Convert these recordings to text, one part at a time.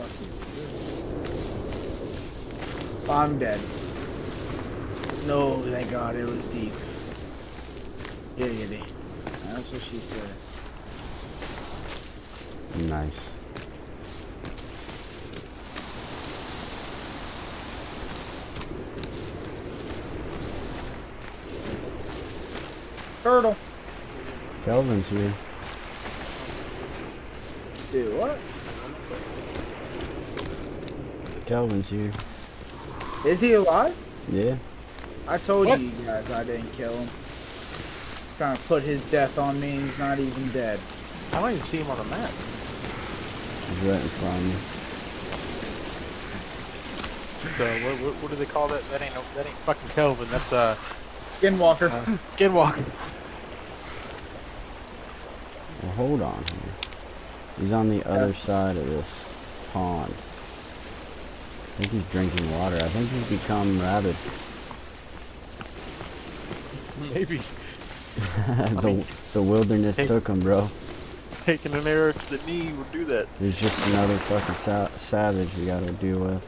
fuck is this? I'm dead. No, thank God it was deep. Yeah, yeah, that's what she said. Nice. Turtle. Kelvin's here. Dude, what? Kelvin's here. Is he alive? Yeah. I told you guys I didn't kill him. Trying to put his death on me and he's not even dead. I don't even see him on the map. He's right in front of me. So what do they call that? That ain't fucking Kelvin. That's Skinwalker. Skinwalker. Well, hold on here. He's on the other side of this pond. I think he's drinking water. I think he's become rabid. Maybe. The wilderness took him, bro. Taking an arrow to the knee would do that. There's just another fucking savage we gotta deal with.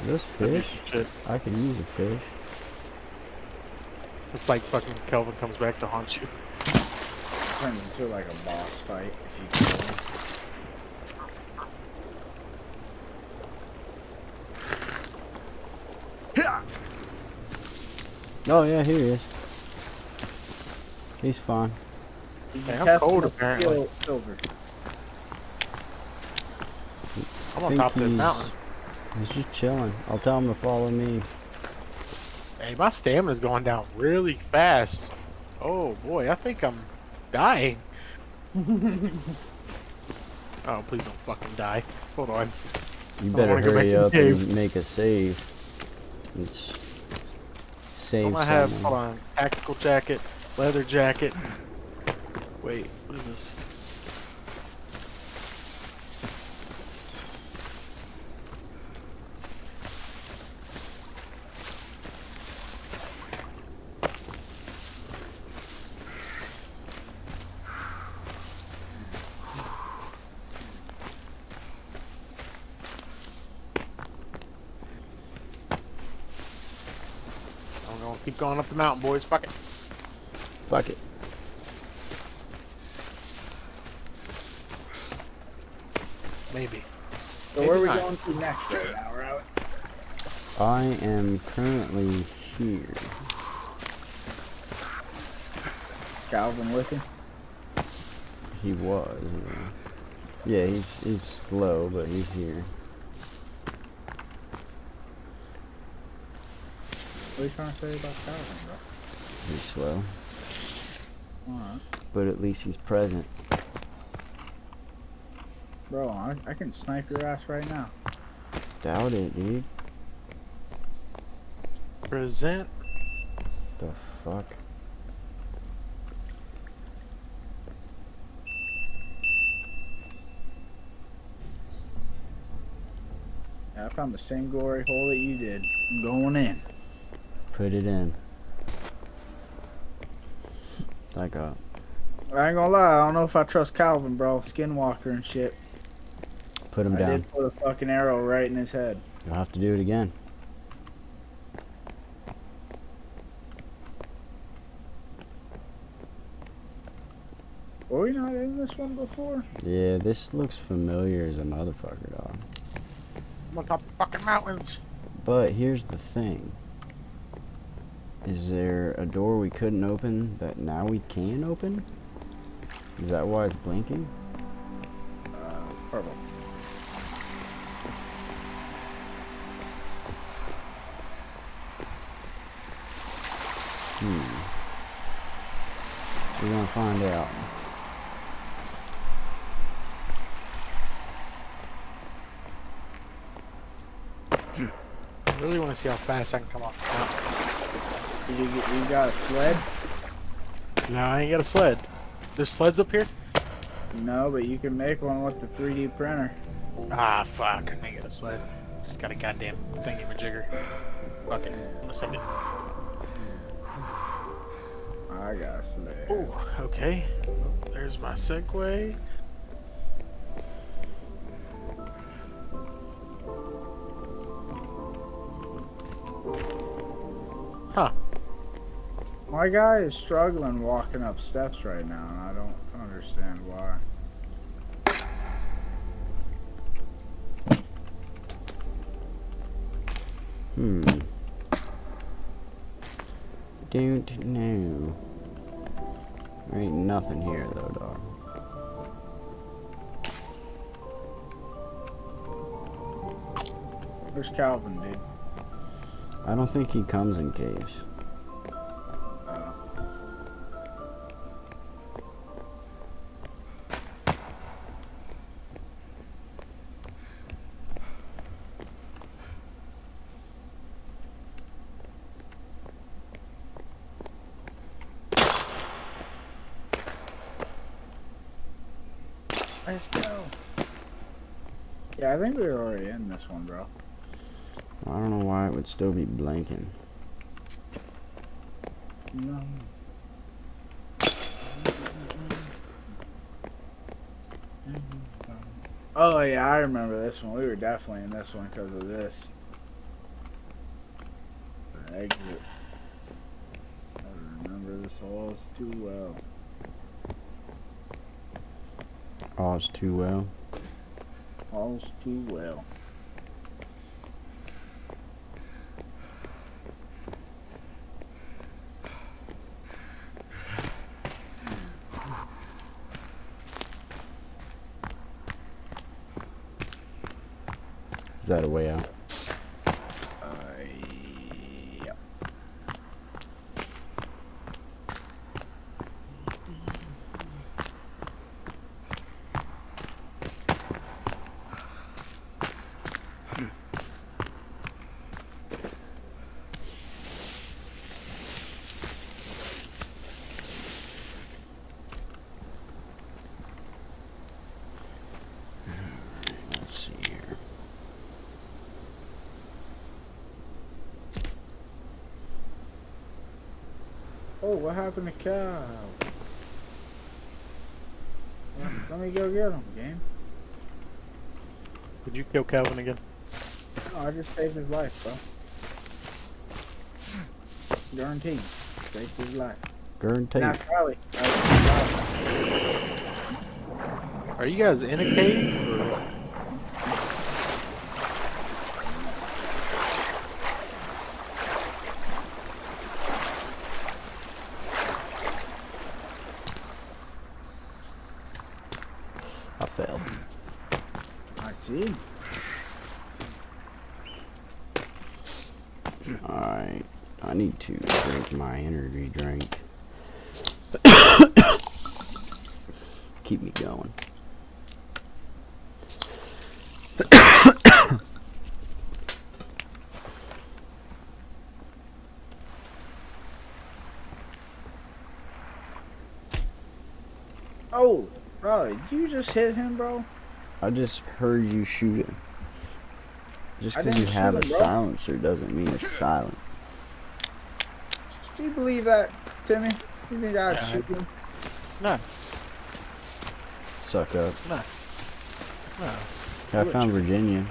Is this fish? Shit. I could use a fish. It's like fucking Kelvin comes back to haunt you. Turns into like a boss fight if you kill him. Oh yeah, here he is. He's fine. Hey, I'm cold apparently. Silver. I'm on top of the mountain. He's just chilling. I'll tell him to follow me. Hey, my stamina's going down really fast. Oh boy, I think I'm dying. Oh, please don't fucking die. Hold on. You better hurry up and make a save. It's save. I'm gonna have, hold on, tactical jacket, leather jacket. Wait, what is this? I'm gonna keep going up the mountain, boys. Fuck it. Fuck it. Maybe. So Maybe where are we not. going to next right now, Robert? I am currently here. Calvin with him? He was. Yeah, he's slow, but he's here. What are you trying to say about Calvin, bro? He's slow. Alright. But at least he's present. Bro, I can snipe your ass right now. Doubt it, dude. Present. The fuck? Yeah, I found the same glory hole that you did. I'm going in. Put it in. Like a... I ain't gonna lie, I don't know if I trust Calvin, bro. Skinwalker and shit. Put him I down. did put a fucking arrow right in his head. You'll have to do it again. Were we not in this one before? Yeah, this looks familiar as a motherfucker, dog. I'm on top of the fucking mountains. But here's the thing. Is there a door we couldn't open that now we can open? Is that why it's blinking? Purple. We're gonna find out. I really want to see how fast I can come off this mountain. You got a sled? No, I ain't got a sled. There's sleds up here? No, but you can make one with the 3D printer. Ah, fuck. I ain't got a sled. Just got a goddamn thingy-majigger. Fucking, I'm gonna send it. I got a sled. Oh, okay. There's my Segway. My guy is struggling walking up steps right now, and I don't understand why. Don't know. There ain't nothing here though, dog. Where's Calvin, dude? I don't think he comes in caves. Let's go. Yeah, I think we were already in this one, bro. I don't know why it would still be blinking. No. Oh yeah, I remember this one. We were definitely in this one because of this. The exit. I remember this all too well. All's too well. All's too well. Is that a way out? Yeah. Let's see here. Oh, what happened to Cal? Let me go get him, game. Did you kill Calvin again? No, I just saved his life, bro. Guaranteed. Saved his life. Guaranteed. Not Riley. Are you guys in a cave or what? I failed. I see. Alright. I need to drink my energy drink. Keep me going. Oh, Riley, did you just hit him, bro? I just heard you shoot him. Just I because you didn't have shoot a him, bro. silencer doesn't mean it's silent. Do you believe that, Timmy? You think I'd Yeah, shoot him? No, Suck up. no. I found Virginia.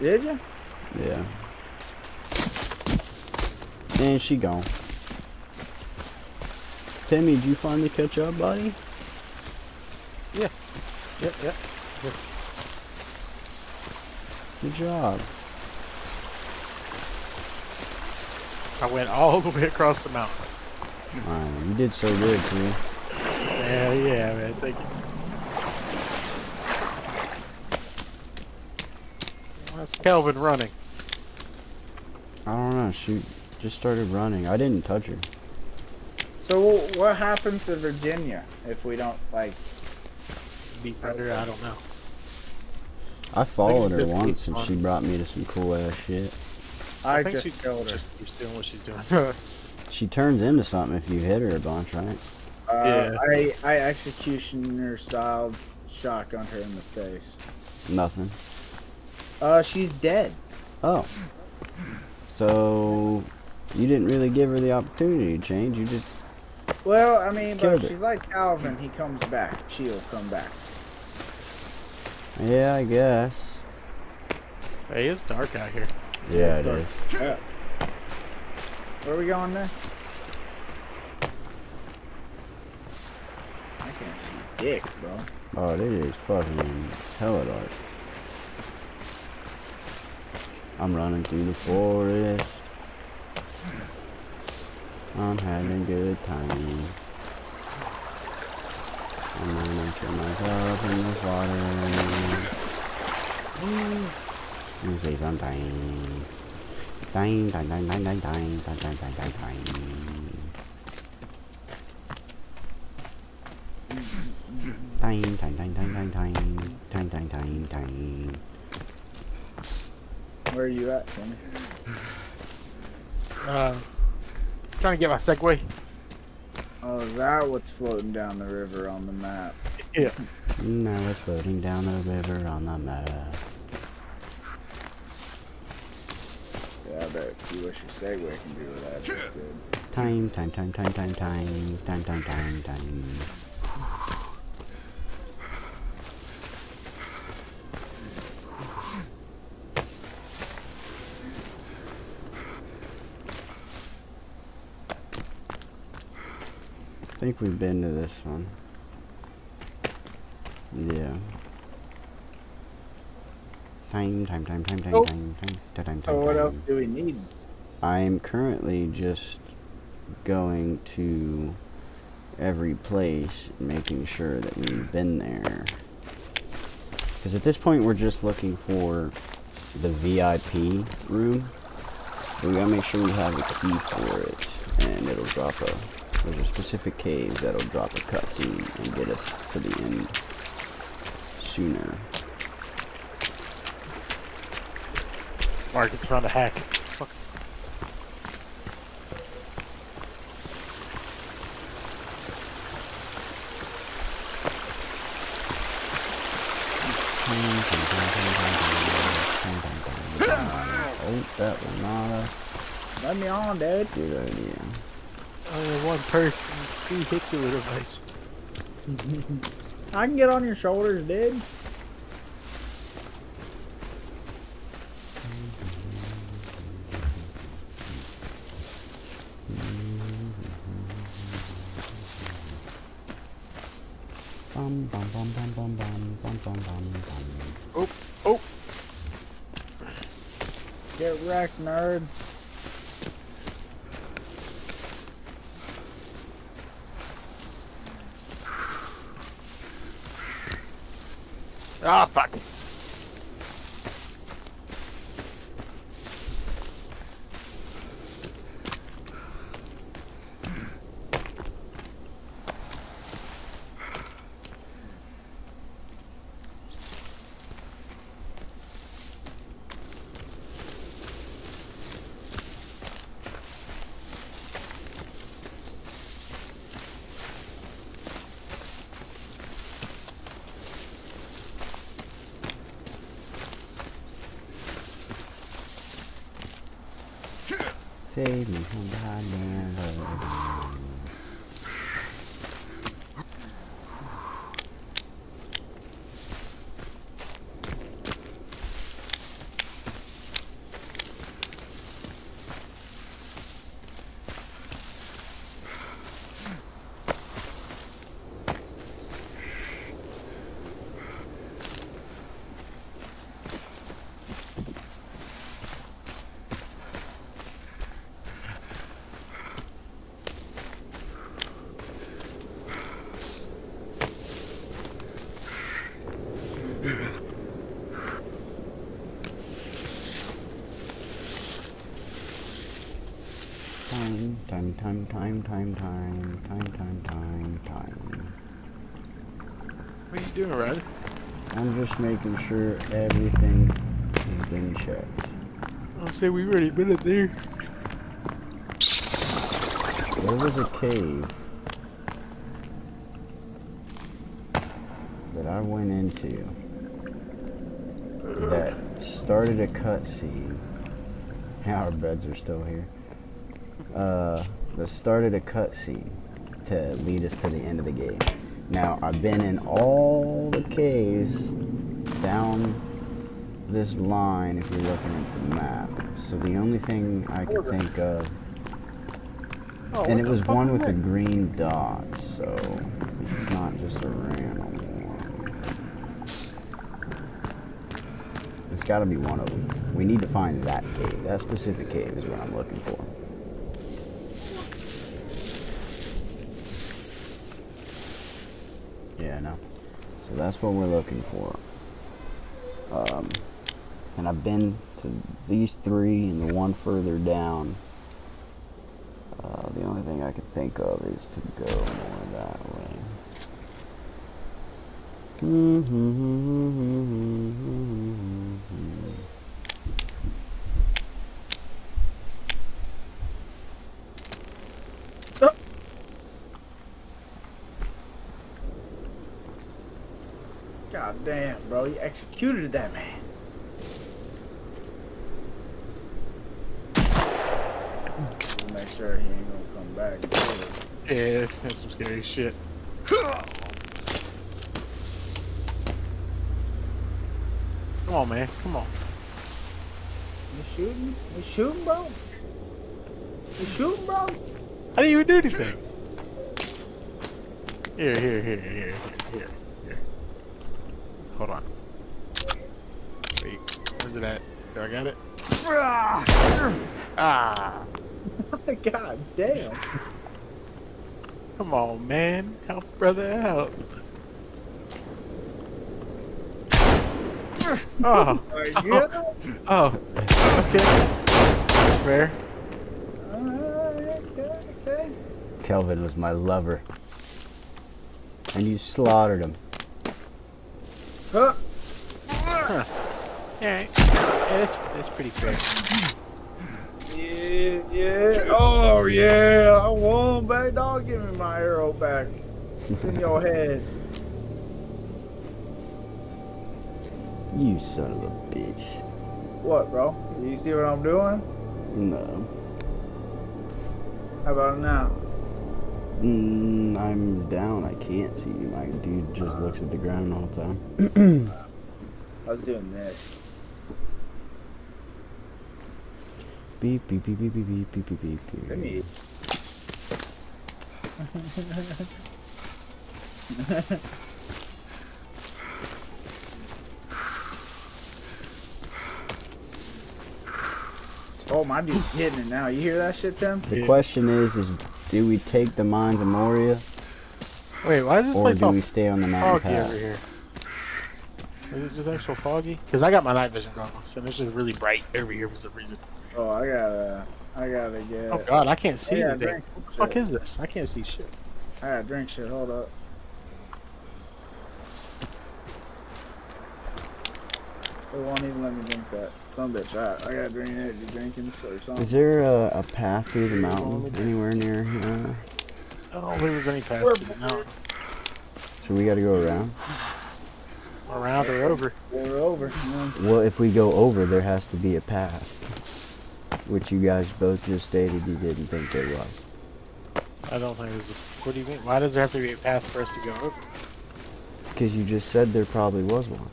Did you? Yeah. And she gone. Timmy, did you finally catch up, buddy? Yep. Good job. I went all the way across the mountain. You did so good, Timmy. Yeah, man. Thank you. That's Calvin running. I don't know. She just started running. I didn't touch her. So what happens to Virginia if we don't, like... Beat under, I don't know. I followed her It's once and fun. she brought me to some cool ass shit. I think just killed her. just keeps doing what she's doing. She turns into something if you hit her a bunch, right? Yeah. I executioner style shotgun her in the face. Nothing. She's dead. Oh. So you didn't really give her the opportunity to change. You just Well, I mean, but Killed if her. she's like Calvin, he comes back. She'll come back. yeah, I guess. Hey, it's dark out here. Yeah, it is. Yeah. Where are we going next? can't see dick, bro. Oh, it is fucking hella dark. I'm running through the forest. I'm having a good time. I'm gonna kill myself in this water. Let me say something. Dang, dang, dang, dang, dang, dang, dang, dang, dang, dang, dang. Dang, dang, dang, dang, dang, dang, dang, dang, dang, dang. Where are you at, Kenny? Trying to get my Segway. Oh, is that what's floating down the river on the map? Yeah. Now it's floating down the river on the map. Yeah, I bet see what your Segway can do with that. That's good. Time, time, time, time, time, time, time, time, time, time. I think we've been to this one. Yeah. Time, time, time, time, time, Oh. time, time, time, time, So what else time. do we need? I'm currently just going to every place, making sure that we've been there. Because at this point, we're just looking for the VIP room. But we gotta make sure we have a key for it, and it'll drop a. There's a specific cave that'll drop a cutscene and get us to the end sooner. Marcus found a hack. Fuck. Oh, that was not a Let me on, dude. good idea. Only one person vehicular device. I can get on your shoulders, dude. Bum bum bum bum bum bum bum bum bum bum. Oh, oh. Get wrecked, nerd. Ah, fuck. Save me from goddamn love. Time, time, time, time, time, time, time, time, time. What are you doing, Red? I'm just making sure everything has been checked. I'll say we already been in there. There was a cave that I went into that started a cutscene. Our beds are still here. That started a cutscene to lead us to the end of the game. Now, I've been in all the caves down this line if you're looking at the map. So the only thing I could think of, Oh, and what it was the fuck one is with a that? green dot, so it's not just a random one. It's got to be one of them. We need to find that cave. That specific cave is what I'm looking for. Yeah, no. So that's what we're looking for. And I've been to these 3 and the one further down. The only thing I can think of is to go more that way. Oh. God damn, bro. You executed that man. Make sure he ain't gonna come back. Yeah, that's some scary shit. Come on, man. Come on. You shooting? You shooting, bro? You shooting, bro? How do you even do anything? Here. Hold on. Wait, where's it at? Do I got it? Ah! God damn. Come on, man. Help brother out. Oh. Yeah. Oh. Okay. That's fair. Okay. Kelvin was my lover. And you slaughtered him. Huh. Huh. Yeah, that's pretty fair. Yeah. Oh, yeah. I won, back dog. Give me my arrow back. It's in your head. You son of a bitch. What, bro? You see what I'm doing? No. How about now? I'm down. I can't see you. My dude just looks at the ground all the time. I was doing this. Beep, beep, beep, beep, beep, beep, beep, beep, beep. Let me. Oh, my dude's hitting it now. You hear that shit, Tim? The question is do we take the Mines of Moria, Wait, why is this or place do all we stay on the mountain foggy over path? here? Is it just actual foggy? Because I got my night vision goggles, and it's just really bright over here for some reason. Oh, I gotta get. Oh god, I can't see Yeah, anything. drink What the shit. fuck is this? I can't see shit. I gotta drink shit. Hold up. It won't even let me drink that. Some bitch, I gotta drink energy drinking or something. Is there a path through the mountain anywhere near here? I don't think there's any paths to the mountain. So we gotta go around? Around or over. We're over. Well, if we go over, there has to be a path. Which you guys both just stated you didn't think there was. I don't think there's a... What do you mean? Why does there have to be a path for us to go over? Because you just said there probably was one.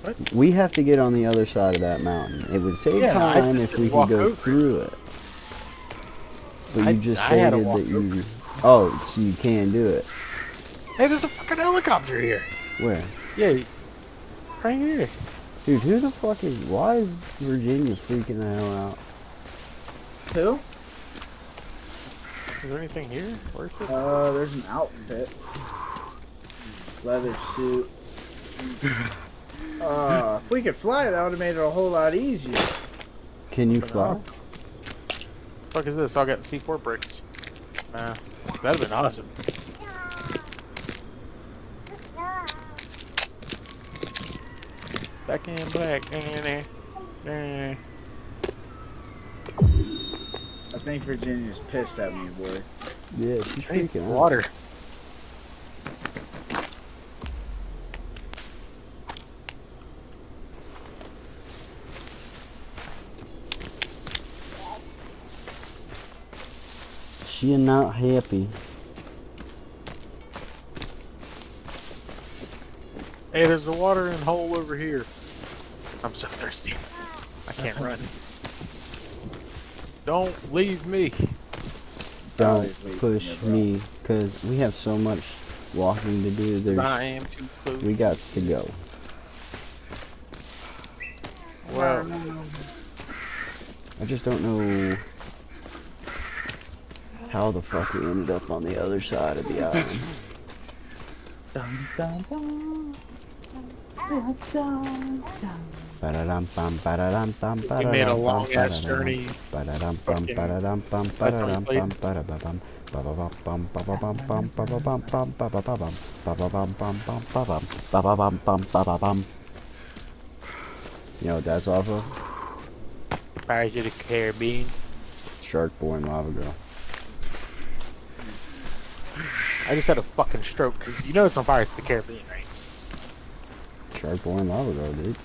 What? We have to get on the other side of that mountain. It would save Yeah, I time just if we walk could go over. through it. But you just I had to stated walk that you... Oh, so you can do it. Hey, there's a fucking helicopter here. Where? Yeah, right here. Dude, who the fuck is... Why is Virginia freaking the hell out? Who? Is there anything here? Where's it? There's an outfit. Leather suit. If we could fly, that would have made it a whole lot easier. Can you fly? Fuck is this? I got C4 bricks. Nah, that'd have been awesome. Back in black. I think Virginia's pissed at me, boy. Yeah, she's Hey, freaking out. water. She not happy. Hey, there's a watering hole over here. I'm so thirsty. I can't run. Don't leave me. Don't Obviously, push yeah, bro. me, because we have so much walking to do. I am too close. We gots to go. Well, I just don't know how the fuck we ended up on the other side of the island. Dun, dun, dun. Dun, dun, dun. we made a long ass journey. You know what that's off of? Pirates of the Caribbean. Shark Boy and Lava Girl. I just had a fucking stroke because you know it's on Pirates of the Caribbean, right? Shark Boy and Lava Girl, dude.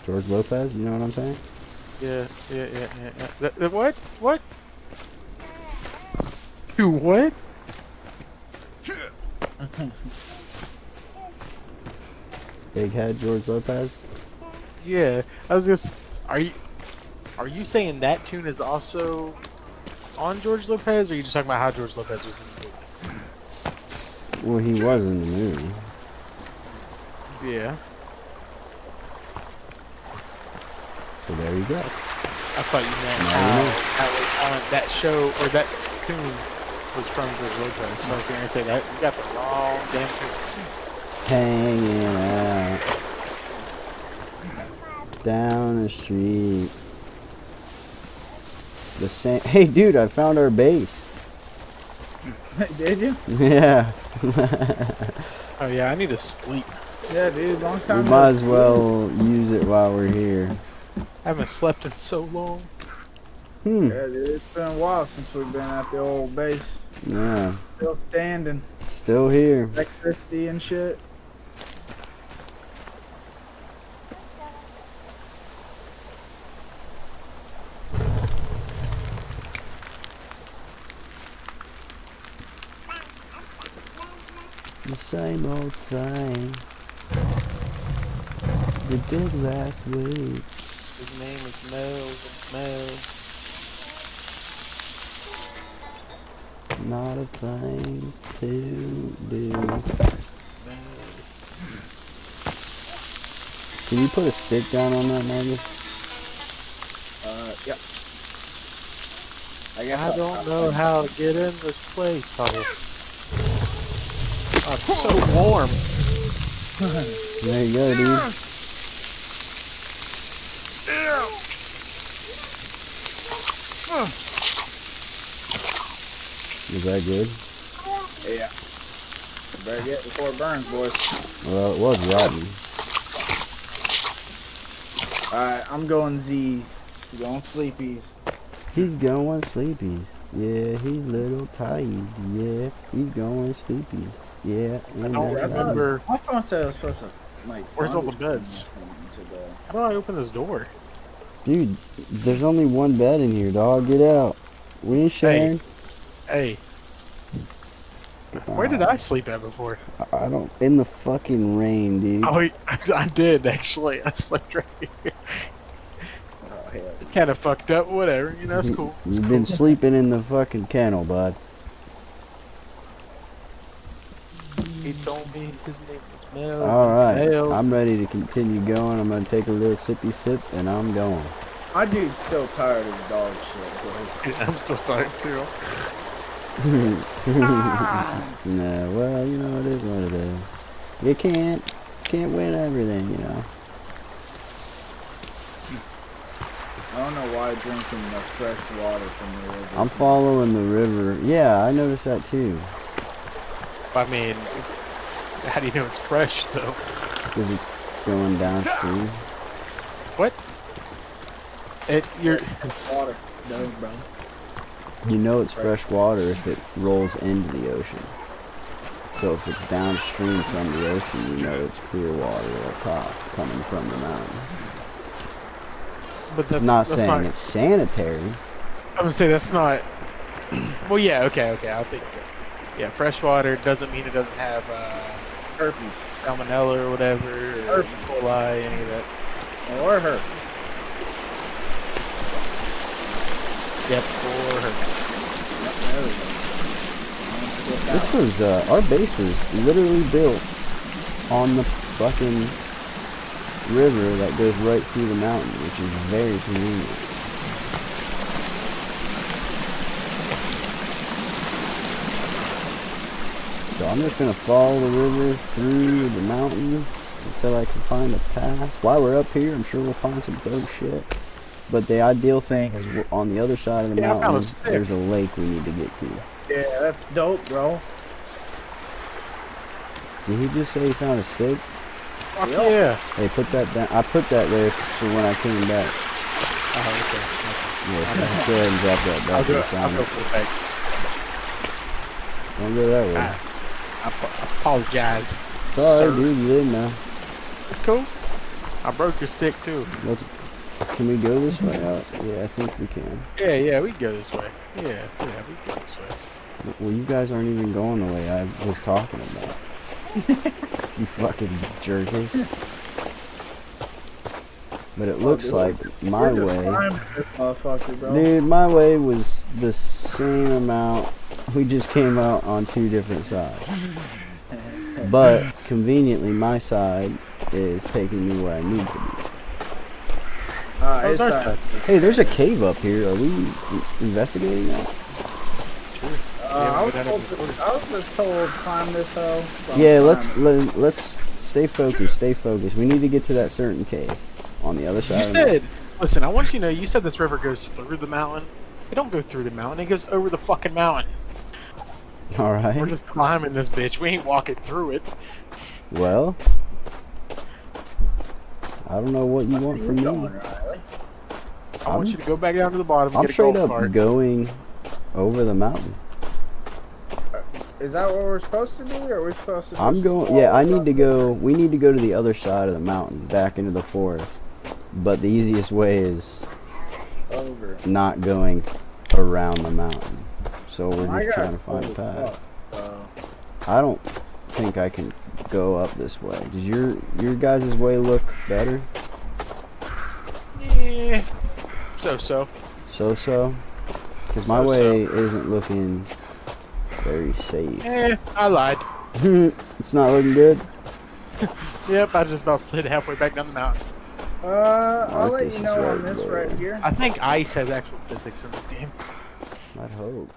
George Lopez, you know what I'm saying? Yeah. What? What? You what? Big head George Lopez? Yeah, I was just. Are you saying that tune is also on George Lopez, or are you just talking about how George Lopez was in the movie? Well, he was in the movie. Yeah. So there you go. I thought you meant No, how that show or that tune was from George Lopez. So I was gonna say that you got the wrong damn tune. Hanging out down the street. The same. Hey, dude, I found our base. Did you? Yeah. Oh yeah, I need to sleep. Yeah, dude. Long We time. might as well use it while we're here. I haven't slept in so long. Hmm. Yeah, dude. It's been a while since we've been at the old base. Yeah. Still standing. Still here. Electricity and shit. The same old thing. We did last week. His name is Mel. Not a thing to do. Can you put a stick down on that, Marcus? Yep. I don't know how to get in this place. Oh, it's so warm. There you go, dude. Is that good? Yeah. Better get before it burns, boys. Well, it was rotten. Alright, I'm going Z. I'm going sleepies. He's going sleepies. Yeah, he's little tides. Yeah, he's going sleepies. Yeah, and I don't that's remember. I thought I was supposed to, like, Where's all the find beds? into the- How do I open this door? Dude, there's only one bed in here, dog. Get out. We ain't sharing. Hey. Where did I sleep at before? I don't. In the fucking rain, dude. Oh, I did actually. I slept right here. Oh, hell. Kind of fucked up. Whatever. You know, it's cool. It's You've been cool. sleeping in the fucking kennel, bud. He told me his name was Mel. Alright, Mel. I'm ready to continue going. I'm gonna take a little sippy sip, and I'm going. My dude's still tired of dog shit, boys. Yeah, I'm still tired too. Nah, well, you know, it is what it is. You can't win everything, you know. I don't know why drinking the fresh water from the river. I'm following the river. Yeah, I noticed that too. I mean, how do you know it's fresh though? Because it's going downstream. What? You're. water. No, bro. You know it's fresh water if it rolls into the ocean. So if it's downstream from the ocean, you know it's clear water or top coming from the mountain. But that's Not that's saying not, it's sanitary. I would say that's not. Well, yeah, okay. I'll think. Yeah, fresh water doesn't mean it doesn't have Herpes. salmonella or whatever, or E. coli, any of that. Or herpes. Yep, or herpes. Yep, there we go. This was, our base was literally built on the fucking river that goes right through the mountain, which is very convenient. So I'm just gonna follow the river through the mountain until I can find a pass. While we're up here, I'm sure we'll find some dope shit. But the ideal thing is on the other side of the mountain, there's a lake we need to get to. Yeah, that's dope, bro. Did he just say he found a stick? Fuck yeah. Hey, put that down. I put that there for when I came back. Oh, okay. Yeah, so go ahead and drop that back. I'll go for the back. Don't go that way. I apologize. It's alright, dude. You didn't know. It's cool. I broke your stick too. Can we go this way out? Yeah, I think we can. Yeah, we can go this way. Yeah, we can go this way. Well, you guys aren't even going the way I was talking about. You fucking jerkers. But it looks like my way... Dude, my way was the same amount. We just came out on two different sides. But, conveniently, my side is taking me where I need to be. Hey, there's a cave up here. Are we investigating that? I was just told climb this hill. So yeah, let's stay focused. Stay focused. We need to get to that certain cave on the other side. You said, listen, I want you to know. You said this river goes through the mountain. It don't go through the mountain. It goes over the fucking mountain. All right. We're just climbing this bitch. We ain't walking through it. Well, I don't know what you want from me. I want you to go back down to the bottom. I'm get a straight golf up cart. going over the mountain. Is that what we're supposed to do, or are we supposed to? I'm going. Yeah, I need to go. We need to go to the other side of the mountain, back into the forest. But the easiest way is not going around the mountain. So we're just trying to find a path. I don't think I can go up this way. Does your guys' way look better? Yeah. So. Because my way isn't looking very safe. I lied. It's not looking good? Yep, I just about slid halfway back down the mountain. I'll let you know on this right here. I think ice has actual physics in this game. I'd hope.